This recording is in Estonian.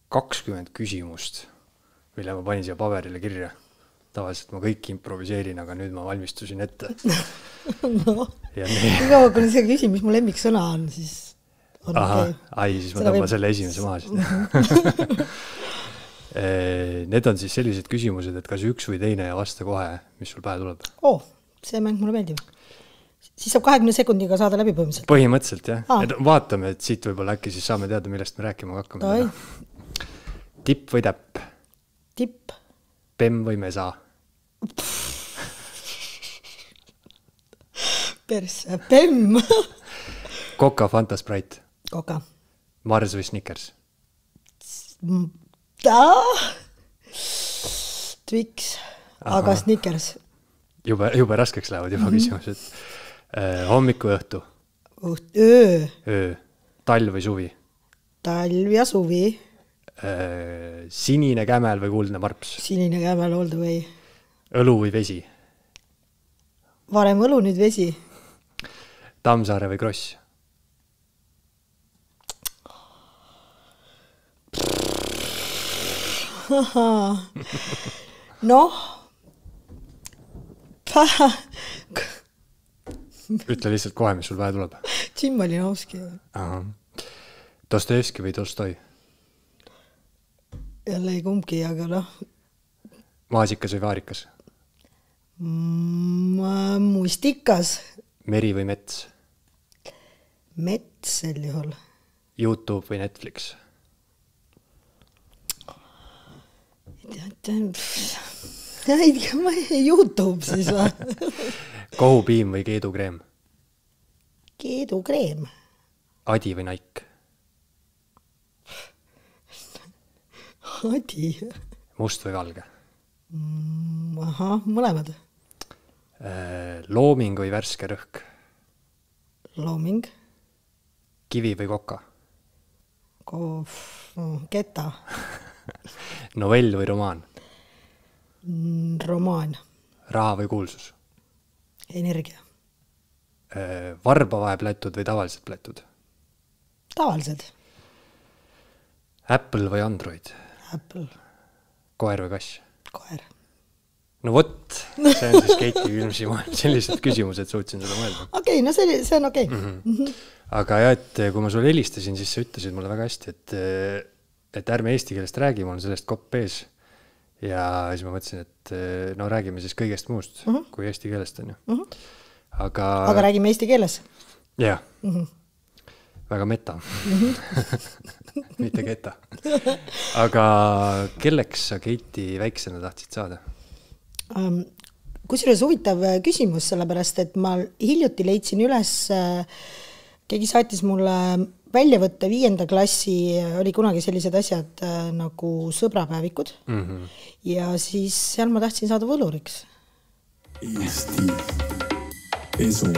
20 küsimust, mille ma panin siia paberile kirja. Tavaliselt ma kõik improviseerin, aga nüüd ma valmistusin ette. No, iga kui see küsi, mis mu lemmiksõna on, siis on okei. Ai, siis ma tõmba selle esimese maha. Need on siis sellised küsimused, et kas üks või teine ja vasta kohe, mis sul pähe tuleb? See mäng mulle meeldib. Siis saab 20 sekundiga saada läbi põhimõtteliselt. Põhimõtteliselt, jah. Vaatame, et siit võib-olla äkki siis saame teada, millest me rääkima hakkame. Tipp või täpp? Tipp. Pemm või mesa? Perse. Pemm. Coca, Fanta, Sprite? Coca. Mars või Snickers? Twix. Aga Snickers. Jube raskeks lähevad juba küsimused. Hommik või õhtu? Öö. Talv või suvi? Talv ja suvi. Sinine kämel või kuldne marps? Sinine kämel all the way. Õlu või vesi? Varem õlu, nüüd vesi. Tammsaare või Kross? Noh. Ütle lihtsalt kohe, mis sul pähe tuleb. Jim Malinovski. Dostojevski või Tolstoi? Jälle ei kumbki, aga noh. Maasikas või vaarikas? Mustikas. Meri või mets? Mets sel juhul. YouTube või Netflix? YouTube siis või? Kohupiim või keedukreem? Keedukreem. Adi või Nike? Adi. Must või valge? Mõlemad. Looming või värske rõhk? Looming. Kivi või koka? Keta. Novell või romaan? Romaan. Raha või kuulsus? Energia. Varbavaeplätud või tavalised plätud? Tavalised. Apple või Android? Apple. Koer või kass? Koer. No vot, see on siis Keiti Külmsi sellised küsimused, suutsin seda mõelda. Okei, no see on okei. Aga jah, et kui ma sulle helistasin, siis sa ütlesid mulle väga hästi, et ärme eesti keelest räägi, mul on sellest kopp ees. Ja siis ma mõtlesin, et no räägime siis kõigest muust, kui eesti keelest on ju. Aga räägime eesti keeles? Jah, väga meta. Mitte keta. Aga kelleks sa Keiti väiksena tahtsid saada? Kusjuures huvitav küsimus, sellepärast, et ma hiljuti leidsin üles, keegi saatis mulle väljavõtte 5. klassi, oli kunagi sellised asjad nagu sõbrapäevikud ja siis seal ma tahtsin saada võluriks. Eesti esu.